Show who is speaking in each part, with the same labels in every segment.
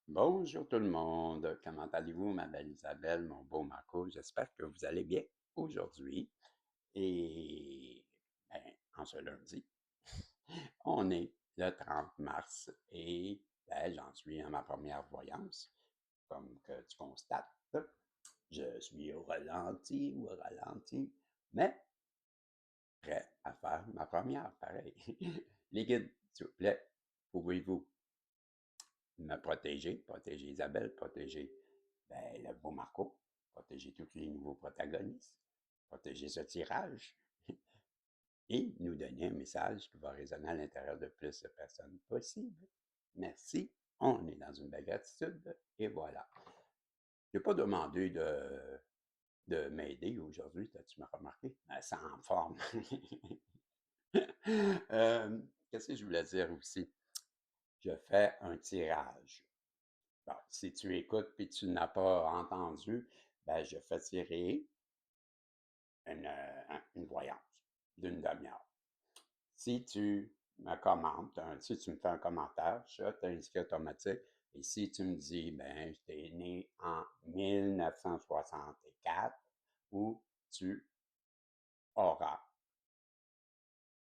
Speaker 1: Bonjour tout le monde, comment allez-vous, ma belle Isabelle, mon beau Marco? J'espère que vous allez bien aujourd'hui. Et en ce lundi, on est le 30 mars et j'en suis à ma première voyance. Comme que tu constates, je suis au ralenti, mais prêt à faire ma première, pareil. Les guides, s'il vous plaît, pouvez-vous me protéger Isabelle, protéger le beau Marco, protéger tous les nouveaux protagonistes, protéger ce tirage et nous donner un message qui va résonner à l'intérieur de plus de personnes possible. Merci, on est dans une belle gratitude et voilà. Je n'ai pas demandé de m'aider aujourd'hui, tu m'as remarqué? C'est en forme. Qu'est-ce que je voulais dire aussi? Je fais un tirage. Bon, si tu écoutes et tu n'as pas entendu, je fais tirer une voyance d'une demi-heure. Si tu me commentes, si tu me fais un commentaire, ça t'indique automatique. Et si tu me dis, je t'es né en 1964 ou tu auras.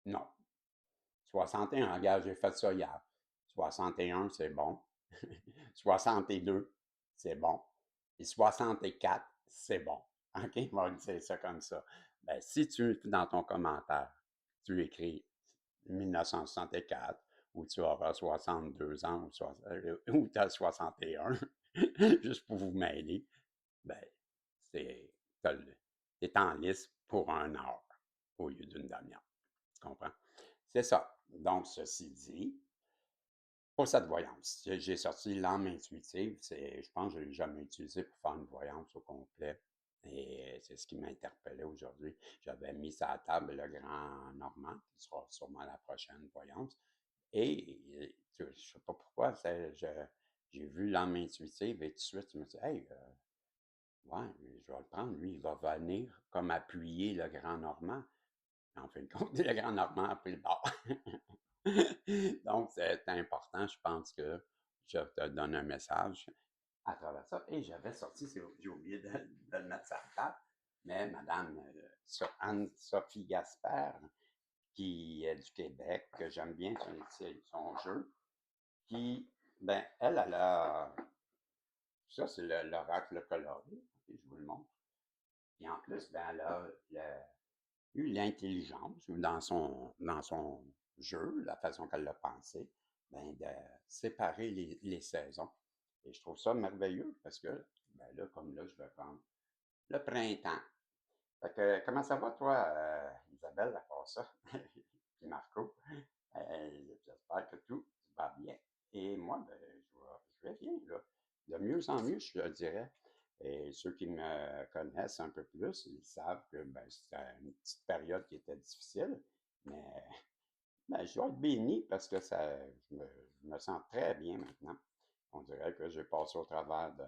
Speaker 1: Non. 61, regarde, j'ai fait ça hier. 61, c'est bon. 62, c'est bon. Et 64, c'est bon. OK? On va dire ça comme ça. Si tu, dans ton commentaire, tu écris 1964, ou tu auras 62 ans, ou tu as 61, juste pour vous mêler, ben, c'est, t'es en liste pour 1 heure au lieu d'une demi-heure. Tu comprends? C'est ça. Donc, ceci dit, pour cette voyance, j'ai sorti l'âme intuitive. Je pense que je ne l'ai jamais utilisé pour faire une voyance au complet. Et c'est ce qui m'interpellait aujourd'hui. J'avais mis ça à table le grand Normand, qui sera sûrement la prochaine voyance. Et je ne sais pas pourquoi, j'ai vu l'âme intuitive et tout de suite, je me suis dit, hey, ouais, je vais le prendre. Lui, il va venir comme appuyer le grand Normand. En fin de compte, le grand Normand a pris le bord. Donc, c'est important, je pense que je te donne un message à travers ça. Et j'avais sorti, j'ai oublié de le mettre sur la table, mais Madame Anne-Sophie Gasper, qui est du Québec, que j'aime bien son jeu, qui, elle a, ça c'est l'oracle coloré, et je vous le montre. Et en plus, elle a eu l'intelligence dans son jeu, la façon qu'elle l'a pensé, de séparer les saisons. Et je trouve ça merveilleux parce que, là, comme là, je vais prendre le printemps. Fait que, comment ça va, toi, Isabelle, à part ça? Puis Marco? J'espère que tout va bien. Et moi, je vais bien, là. De mieux en mieux, je dirais. Et ceux qui me connaissent un peu plus, ils savent que c'était une petite période qui était difficile, mais je dois être béni parce que je me sens très bien maintenant. On dirait que j'ai passé au travers de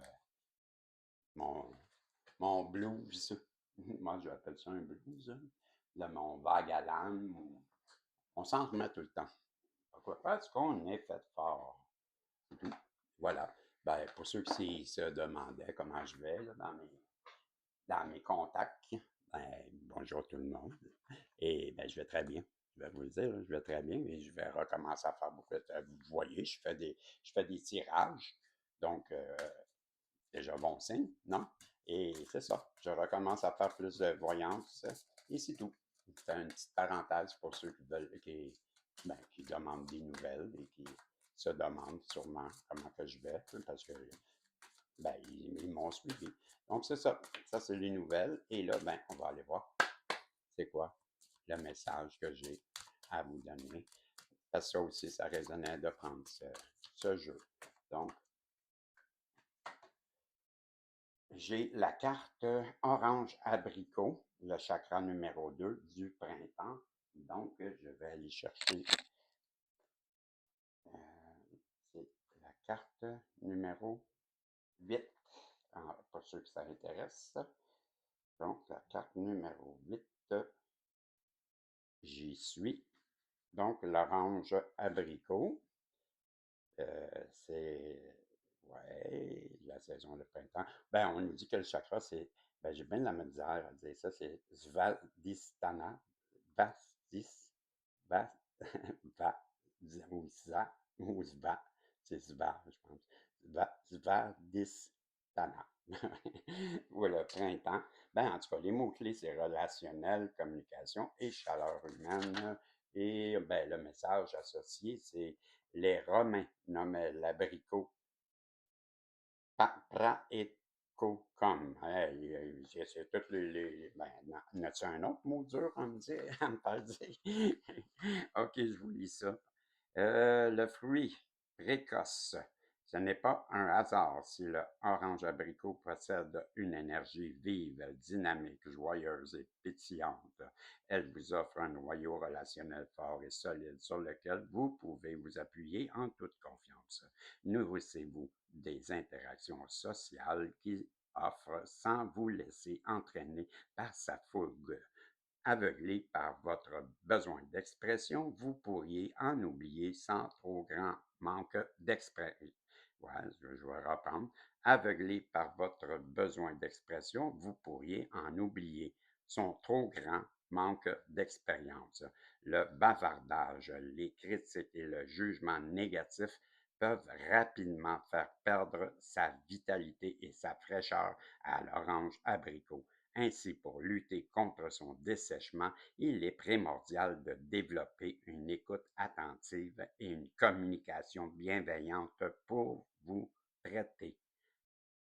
Speaker 1: mon, mon blues. Moi, j'appelle ça un blues, hein, de mon vague à l'âme. On s'en remet tout le temps. Pourquoi? Parce qu'on est fait fort. Voilà. Pour ceux qui se demandaient comment je vais là, dans mes contacts, bonjour tout le monde. Et je vais très bien. Je vais vous le dire, je vais très bien et je vais recommencer à faire beaucoup de. Vous voyez, je fais des tirages. Donc, déjà bon signe, non? Et c'est ça. Je recommence à faire plus de voyance et c'est tout. C'est une petite parenthèse pour ceux qui veulent, qui demandent des nouvelles et qui se demandent sûrement comment que je vais, parce que ils m'ont suivi. Donc, c'est ça. Ça, c'est les nouvelles. Et là, on va aller voir c'est quoi le message que j'ai à vous donner. Parce que ça aussi, ça résonnait de prendre ce jeu. Donc, j'ai la carte orange abricot, le chakra numéro 2 du printemps. Donc, je vais aller chercher c'est la carte numéro 8, pour ceux qui ça intéresse. Donc, la carte numéro 8, j'y suis. Donc, l'orange abricot, c'est, Ouais, la saison de printemps. Ben, on nous dit que le chakra, c'est. Ben, j'ai bien de la misère à dire ça. C'est Svadhisthana. Vastis. Va. Va. Ou Sva. Ou Sva. C'est Sva, je pense. Svadhisthana. Ou le printemps. Ben, en tout cas, les mots-clés, c'est relationnel, communication et chaleur humaine. Et ben, le message associé, c'est les Romains nommaient l'abricot Praecocum. Hey, c'est toutes ben, y en a-tu un autre mot dur à me dire, à me faire dire? OK, je vous lis ça. Le fruit précoce. Ce n'est pas un hasard si le orange abricot possède une énergie vive, dynamique, joyeuse et pétillante. Elle vous offre un noyau relationnel fort et solide sur lequel vous pouvez vous appuyer en toute confiance. Nourrissez-vous des interactions sociales qu'il offre sans vous laisser entraîner par sa fougue. Aveuglé par votre besoin d'expression, vous pourriez en oublier sans trop grand manque d'expression. Voilà, je vais reprendre. Aveuglé par votre besoin d'expression, vous pourriez en oublier son trop grand manque d'expérience. Le bavardage, les critiques et le jugement négatif peuvent rapidement faire perdre sa vitalité et sa fraîcheur à l'orange abricot. Ainsi, pour lutter contre son dessèchement, il est primordial de développer une écoute attentive et une communication bienveillante pour vous traiter,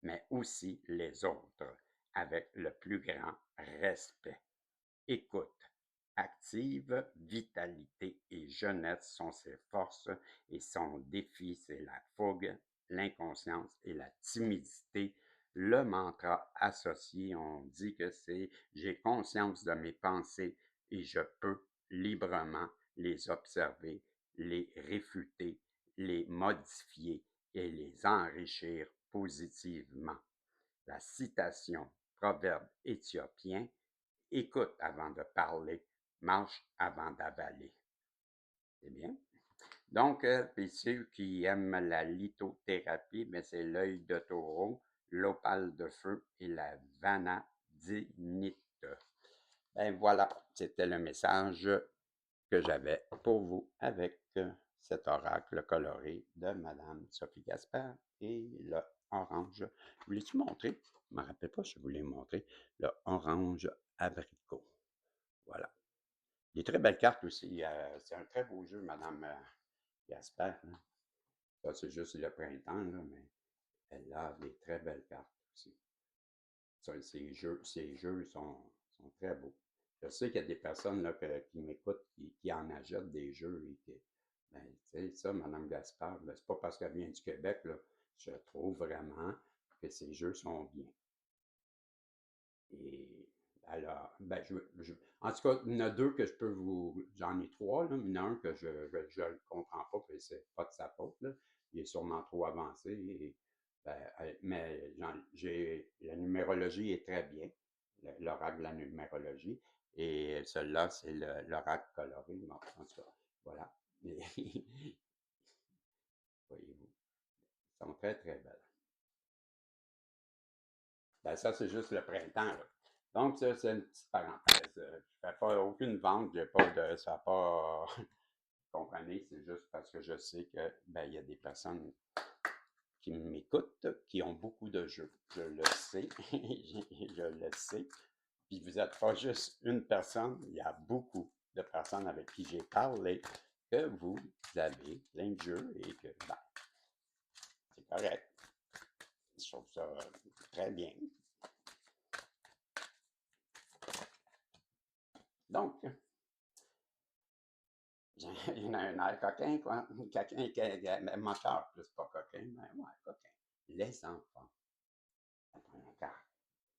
Speaker 1: mais aussi les autres, avec le plus grand respect. Écoute active, vitalité et jeunesse sont ses forces et son défi, c'est la fougue, l'inconscience et la timidité. Le mantra associé, on dit que c'est j'ai conscience de mes pensées et je peux librement les observer, les réfuter, les modifier et les enrichir positivement. La citation, proverbe éthiopien, écoute avant de parler, marche avant d'avaler. C'est bien? Donc, puis ceux qui aiment la lithothérapie, mais c'est l'œil de taureau, l'opale de feu et la vanadinite. Ben voilà, c'était le message que j'avais pour vous avec cet oracle coloré de Madame Sophie Gaspard et le orange. Voulais-tu montrer? Je ne me rappelle pas si je voulais montrer le orange abricot. Voilà. Des très belles cartes aussi. C'est un très beau jeu, Madame Gaspard. Hein. Ça, c'est juste le printemps, là, mais elle a des très belles cartes aussi. Ça, ces jeux sont très beaux. Je sais qu'il y a des personnes là, qui m'écoutent, qui en achètent des jeux et que, ben, tu sais, ça, Mme Gaspard, ben, c'est pas parce qu'elle vient du Québec, là, je trouve vraiment que ces jeux sont bien. Et alors, ben, en tout cas, il y en a deux que je peux vous. J'en ai trois, là, mais il y en a un que je ne comprends pas, puis c'est pas de sa faute. Là. Il est sûrement trop avancé. Et, ben, mais j'ai la numérologie est très bien, l'oracle de la numérologie. Et celui-là, c'est l'oracle coloré. Bon, en tout cas, voilà. Mais, voyez-vous, ils sont très, très belles. Ben, ça, c'est juste le printemps, là. Donc, ça, c'est une petite parenthèse. Je ne fais pas aucune vente, j'ai pas de. Ça n'a pas. Vous comprenez, c'est juste parce que je sais que ben, il y a des personnes qui m'écoutent, qui ont beaucoup de jeux. Je le sais. Je le sais. Puis vous n'êtes pas juste une personne, il y a beaucoup de personnes avec qui j'ai parlé que vous avez plein de jeux et que ben, c'est correct. Je trouve ça très bien. Donc, il y en a un air coquin, quoi. Coquin, moteur, plus pas coquin, mais ouais, coquin. Les enfants, apprennent une carte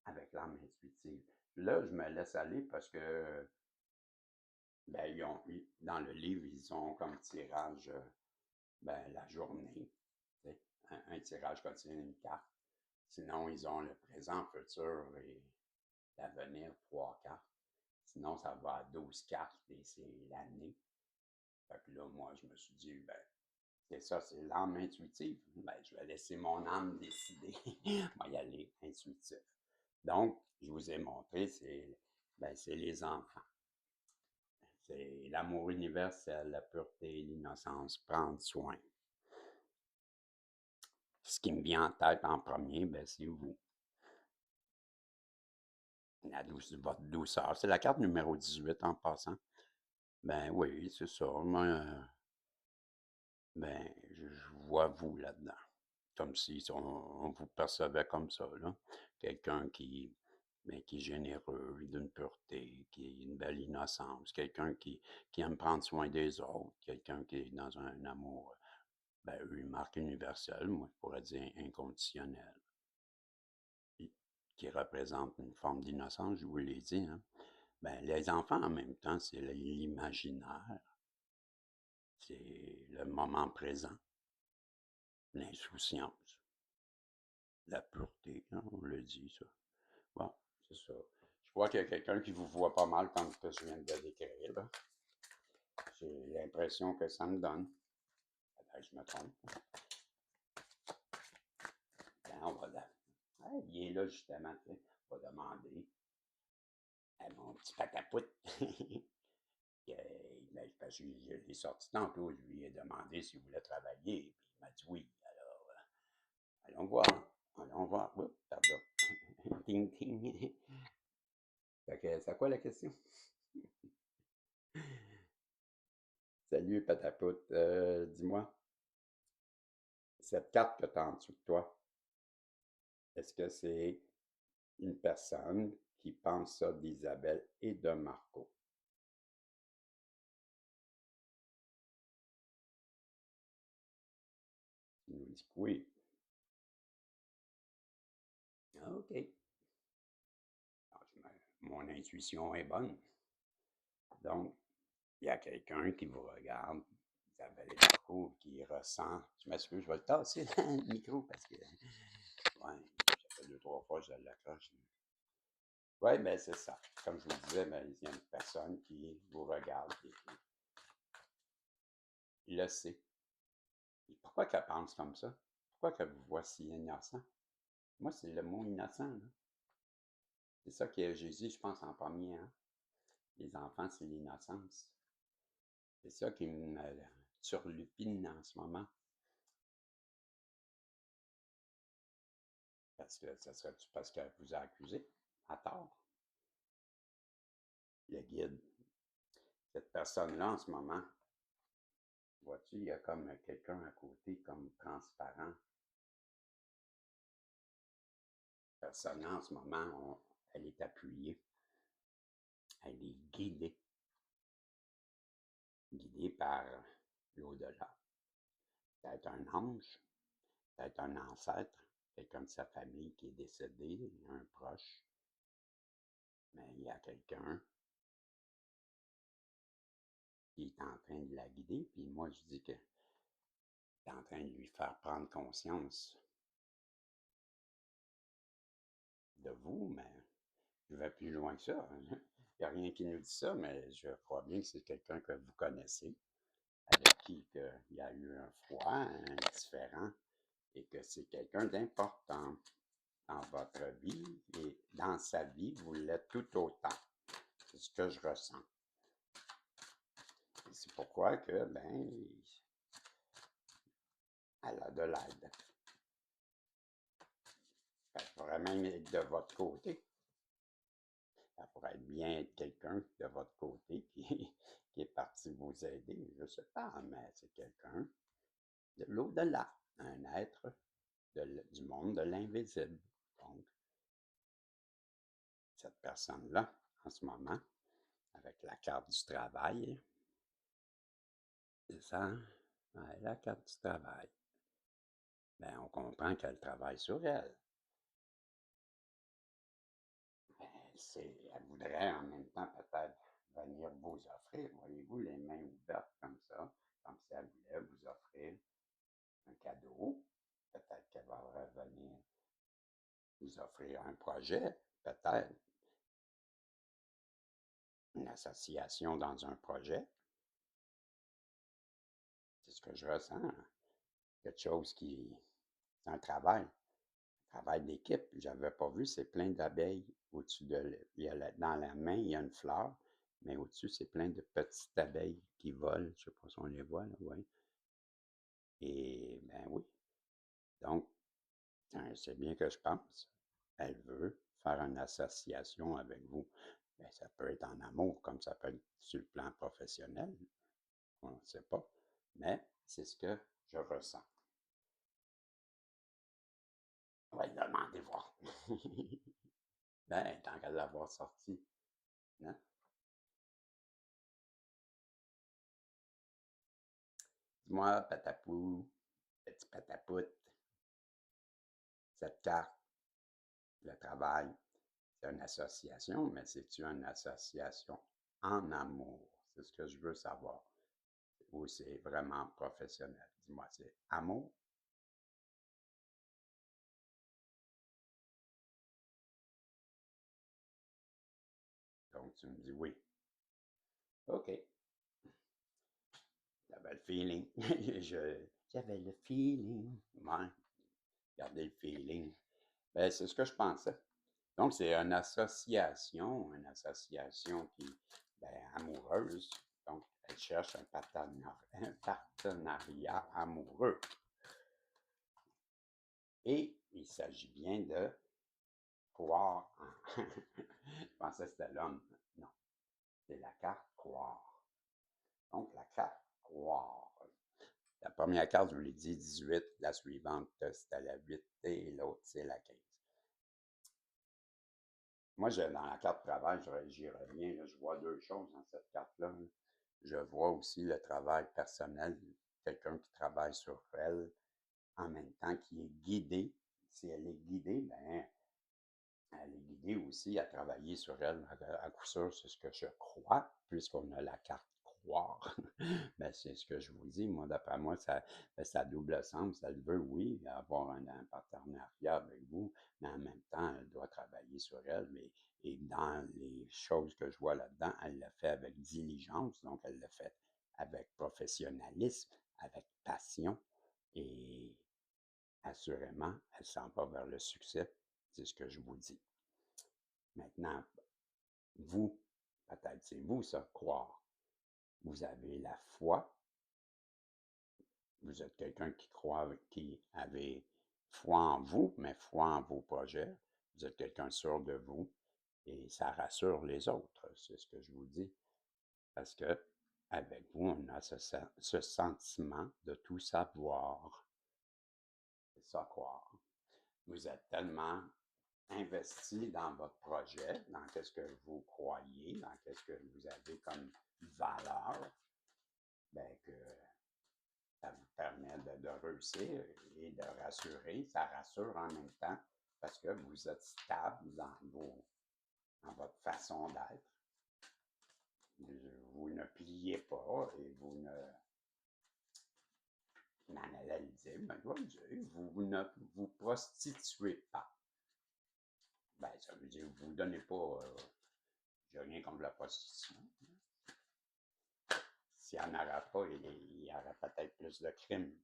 Speaker 1: avec l'âme intuitive. Là, je me laisse aller parce que, ben, dans le livre, ils ont comme tirage, ben, la journée. Un tirage contient une carte. Sinon, ils ont le présent, le futur et l'avenir, 3 cartes. Sinon, ça va à 12 cartes et c'est l'année. Fait que là, moi, je me suis dit, ben, C'est ça, c'est l'âme intuitive. Ben, je vais laisser mon âme décider. Je vais y aller intuitif. Donc, je vous ai montré, c'est les enfants. C'est l'amour universel, la pureté, l'innocence, prendre soin. Ce qui me vient en tête en premier, ben, c'est vous. Votre douceur. C'est la carte numéro 18 en passant. Ben oui, c'est ça. Moi, ben, je vois vous là-dedans. Comme si on vous percevait comme ça, là. Quelqu'un qui est généreux, d'une pureté, qui a une belle innocence, quelqu'un qui aime prendre soin des autres, quelqu'un qui est dans un amour, ben, une marque universelle, moi, je pourrais dire inconditionnel, qui représente une forme d'innocence, je vous l'ai dit, hein. Ben, les enfants, en même temps, c'est l'imaginaire, c'est le moment présent, l'insouciance, la pureté, hein, on le dit, ça. Bon, c'est ça. Je vois qu'il y a quelqu'un qui vous voit pas mal comme ce que je viens de décrire, là. J'ai l'impression que ça me donne. Ben, je me trompe. Ben, on va là. Ouais, il est là, justement, tu sais. On va demander à mon petit patapoute. Ben, parce que je l'ai sorti tantôt, je lui ai demandé s'il voulait travailler, puis il m'a dit oui. Alors, allons voir. Allons voir. Oups, pardon. Ting, ting. Fait que, c'est quoi la question? Salut, Patapout. Dis-moi, cette carte que tu as en dessous de toi, est-ce que c'est une personne qui pense ça d'Isabelle et de Marco? Tu nous dis que oui. OK. Alors, mon intuition est bonne. Donc, il y a quelqu'un qui vous regarde, Isabelle et Marco, qui ressent. Je m'excuse, je vais le tasser le micro parce que. Ouais, ça fait deux, trois fois que je l'accroche. Oui, ben c'est ça. Comme je vous disais, ben, il y a une personne qui vous regarde et qui le sait. Et pourquoi qu'elle pense comme ça? Pourquoi qu'elle vous voit si innocent? Moi, c'est le mot innocent, là. C'est ça que Jésus, je pense, en premier, hein? Les enfants, c'est l'innocence. C'est ça qui me turlupine en ce moment. Parce que ça serait parce qu'elle vous a accusé à tort. Le guide. Cette personne-là, en ce moment, vois-tu, il y a comme quelqu'un à côté, comme transparent. Cette personne-là, en ce moment, elle est appuyée. Elle est guidée par l'au-delà. Peut-être un ange, peut-être un ancêtre, quelqu'un de sa famille qui est décédé, un proche, mais il y a quelqu'un qui est en train de la guider, puis moi je dis que c'est en train de lui faire prendre conscience de vous, mais je vais plus loin que ça. Il n'y a rien qui nous dit ça, mais je crois bien que c'est quelqu'un que vous connaissez, avec qui il y a eu un froid, un différent, et que c'est quelqu'un d'important dans votre vie et dans sa vie, vous l'êtes tout autant. C'est ce que je ressens. Et c'est pourquoi que, ben, elle a de l'aide. Elle pourrait même être de votre côté. Elle pourrait être bien être quelqu'un de votre côté qui est parti vous aider. Je ne sais pas, mais c'est quelqu'un de l'au-delà, un être du monde de l'invisible. Donc, cette personne-là, en ce moment, avec la carte du travail, c'est ça, ouais, la carte du travail. Ben, on comprend qu'elle travaille sur elle. Ben, elle voudrait en même temps peut-être venir vous offrir, voyez-vous, les mains ouvertes comme ça, comme si elle voulait vous offrir un cadeau. Peut-être qu'elle va revenir vous offrir un projet, peut-être une association dans un projet. C'est ce que je ressens. quelque chose qui... C'est un travail d'équipe. Je n'avais pas vu, c'est plein d'abeilles au-dessus dans la main, il y a une fleur, mais au-dessus, c'est plein de petites abeilles qui volent. Je ne sais pas si on les voit, là, ouais. Et ben oui. Donc, c'est bien que je pense. Elle veut faire une association avec vous. Ben, ça peut être en amour, comme ça peut être sur le plan professionnel. On ne sait pas. Mais c'est ce que je ressens. On va lui demander voir. Ben, tant qu'à l'avoir sorti. Hein? Dis-moi, patapou, petit patapout, cette carte, le travail, c'est une association, mais c'est-tu une association en amour? C'est ce que je veux savoir. Ou c'est vraiment professionnel? Dis-moi, c'est amour? Donc, tu me dis oui. OK. J'avais le feeling. J'avais le feeling. Ouais, gardez le feeling. Ben, c'est ce que je pensais. Donc, c'est une association qui, ben, amoureuse. Donc, elle cherche un partenariat amoureux. Et il s'agit bien de croire en... Je pensais que c'était l'homme. Non, c'est la carte croire. Donc, la carte croire. La première carte, je vous l'ai dit, 18. La suivante, c'était la 8 et l'autre, c'est la 15. Moi, dans la carte travail, j'y reviens, là, je vois deux choses dans cette carte-là. Je vois aussi le travail personnel, quelqu'un qui travaille sur elle en même temps, qui est guidé. Si elle est guidée, ben, elle est guidée aussi à travailler sur elle. À coup sûr, c'est ce que je crois, puisqu'on a la carte croire. Ben, c'est ce que je vous dis. Moi, d'après moi, ça a double sens. Elle veut, oui, avoir un partenariat avec vous, mais en même temps, elle doit travailler sur elle. Et dans les choses que je vois là-dedans, elle le fait avec diligence, donc elle le fait avec professionnalisme, avec passion. Et assurément, elle s'en va vers le succès. C'est ce que je vous dis. Maintenant, vous, peut-être c'est vous ça, croire. Vous avez la foi. Vous êtes quelqu'un qui croit, qui avait foi en vous, mais foi en vos projets. Vous êtes quelqu'un sûr de vous et ça rassure les autres, c'est ce que je vous dis. Parce que avec vous, on a ce sentiment de tout savoir. C'est ça, croire. Vous êtes tellement investi dans votre projet, dans ce que vous croyez, dans ce que vous avez comme valeur, ben que ça vous permet de réussir et de rassurer. Ça rassure en même temps parce que vous êtes stable dans votre façon d'être. Vous ne pliez pas et vous ne... vous ne vous prostituez pas. Ben, ça veut dire que vous ne donnez pas... j'ai rien contre la prostitution. S'il n'y en aura pas, il y aura peut-être plus de crimes.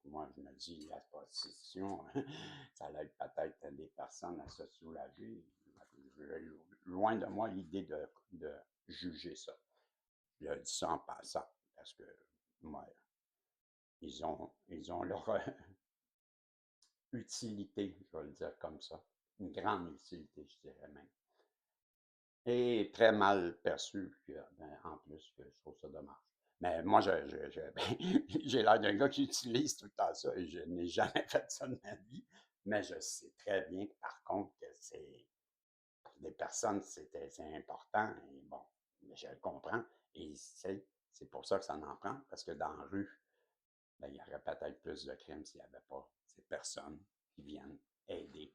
Speaker 1: Moi, je me dis, la prostitution, ça aide peut-être des personnes à se soulager. Loin de moi l'idée de juger ça. Je le dis ça en passant, parce que moi, ils ont leur utilité, je vais le dire comme ça. Une grande utilité, je dirais même. Et très mal perçu, ben, en plus, que je trouve ça dommage. Mais moi, j'ai l'air d'un gars qui utilise tout le temps ça et je n'ai jamais fait ça de ma vie. Mais je sais très bien, par contre, que c'est pour des personnes, c'est important. Et bon, je le comprends. Et c'est pour ça que ça en prend, parce que dans la rue, ben, il y aurait peut-être plus de crimes s'il n'y avait pas ces personnes qui viennent aider,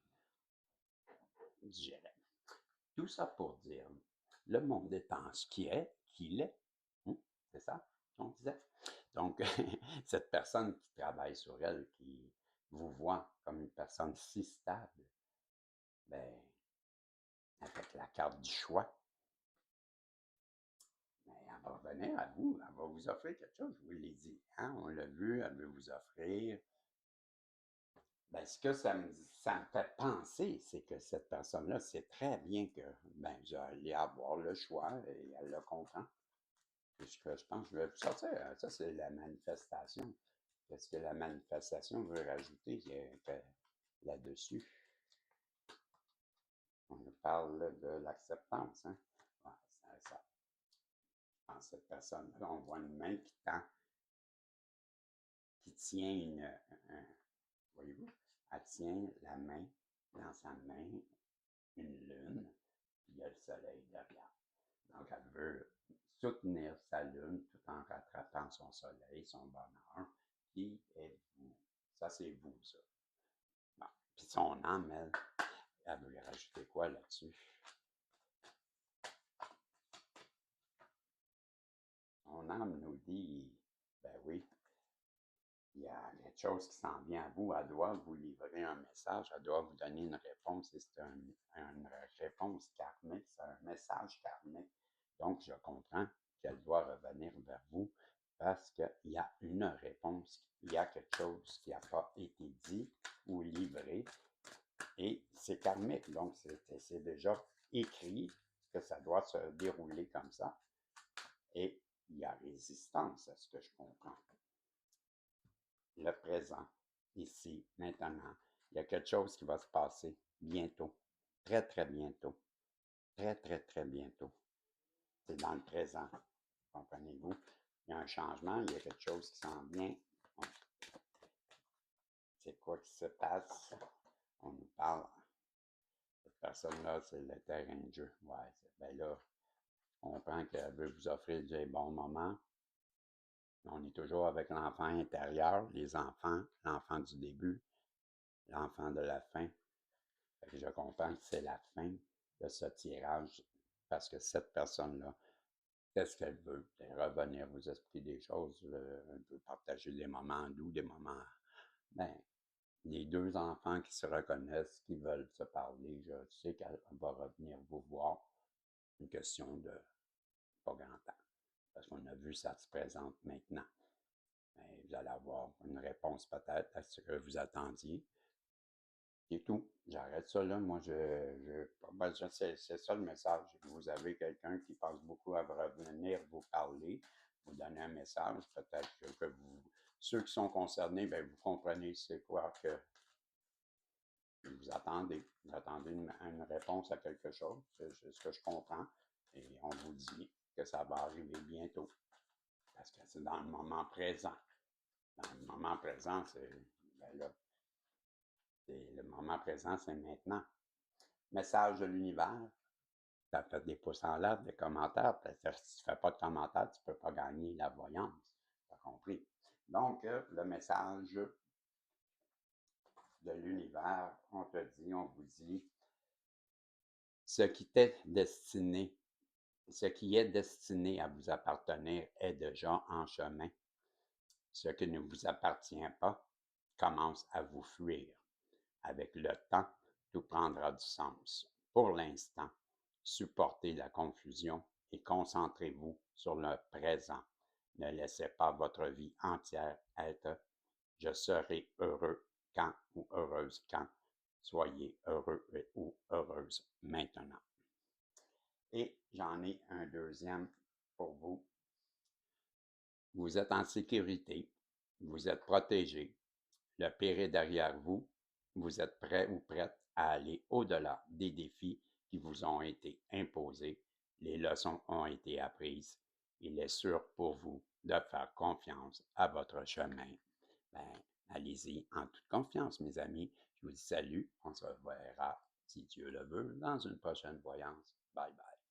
Speaker 1: je dirais. Tout ça pour dire, le monde étant ce qu'il est, hein, c'est ça qu'on disait. Donc, cette personne qui travaille sur elle, qui vous voit comme une personne si stable, ben, avec la carte du choix, ben, elle va revenir à vous, elle va vous offrir quelque chose, je vous l'ai dit. Hein? On l'a vu, elle veut vous offrir. Ben, ce que ça me fait penser, c'est que cette personne-là sait très bien que ben, vous allez avoir le choix et elle le comprend. Je pense que je vais vous sortir. Ça, c'est la manifestation. Qu'est-ce que la manifestation veut rajouter là-dessus? On nous parle de l'acceptance. Hein? Ouais, c'est ça. Dans cette personne-là, on voit une main qui tient voyez-vous, elle tient la main, dans sa main, une lune, puis il y a le soleil derrière. Donc, elle veut soutenir sa lune tout en rattrapant son soleil, son bonheur. Qui êtes-vous? Ça, c'est vous, ça. Bon. Puis son âme, elle veut rajouter quoi là-dessus? Son âme nous dit, ben oui, il y a quelque chose qui s'en vient à vous, elle doit vous livrer un message, elle doit vous donner une réponse, et c'est une réponse karmique, c'est un message karmique. Donc, je comprends qu'elle doit revenir vers vous parce qu'il y a une réponse, il y a quelque chose qui n'a pas été dit ou livré, et c'est karmique, donc c'est déjà écrit que ça doit se dérouler comme ça, et il y a résistance à ce que je comprends. Le présent, ici, maintenant. Il y a quelque chose qui va se passer bientôt, très, très bientôt, très, très, très bientôt. C'est dans le présent, comprenez-vous? Il y a un changement, il y a quelque chose qui s'en vient. C'est quoi qui se passe? On nous parle. Cette personne-là, c'est le terrain de jeu. Ouais, ben là, on comprend qu'elle veut vous offrir des bons moments. On est toujours avec l'enfant intérieur, les enfants, l'enfant du début, l'enfant de la fin. Je comprends que c'est la fin de ce tirage parce que cette personne-là, qu'est-ce qu'elle veut? Revenir vous expliquer des choses, un peu partager des moments doux, des moments. Ben, les deux enfants qui se reconnaissent, qui veulent se parler, je sais qu'elle va revenir vous voir. Une question de pas grand temps. Parce qu'on a vu ça se présente maintenant. Mais vous allez avoir une réponse peut-être à ce que vous attendiez. C'est tout. J'arrête ça là. Moi, c'est ça le message. Vous avez quelqu'un qui passe beaucoup à revenir vous parler, vous donner un message. Peut-être que ceux qui sont concernés, ben, vous comprenez c'est quoi que vous attendez. Vous attendez une réponse à quelque chose. C'est ce que je comprends. Et on vous dit que ça va arriver bientôt. Parce que c'est dans le moment présent. Dans le moment présent, ben là, le moment présent, c'est maintenant. Message de l'univers. Ça fait des pouces en l'air, des commentaires. Si tu ne fais pas de commentaires, tu ne peux pas gagner la voyance. Tu as compris? Donc, le message de l'univers, on te dit, on vous dit, ce qui t'est destiné, ce qui est destiné à vous appartenir est déjà en chemin. Ce qui ne vous appartient pas commence à vous fuir. Avec le temps, tout prendra du sens. Pour l'instant, supportez la confusion et concentrez-vous sur le présent. Ne laissez pas votre vie entière être je serai heureux quand ou heureuse quand. Soyez heureux ou heureuse maintenant. Et j'en ai un deuxième pour vous. Vous êtes en sécurité, vous êtes protégé, le pire est derrière vous, vous êtes prêt ou prête à aller au-delà des défis qui vous ont été imposés, les leçons ont été apprises, il est sûr pour vous de faire confiance à votre chemin. Ben, allez-y en toute confiance, mes amis. Je vous dis salut, on se reverra, si Dieu le veut, dans une prochaine voyance. Bye bye.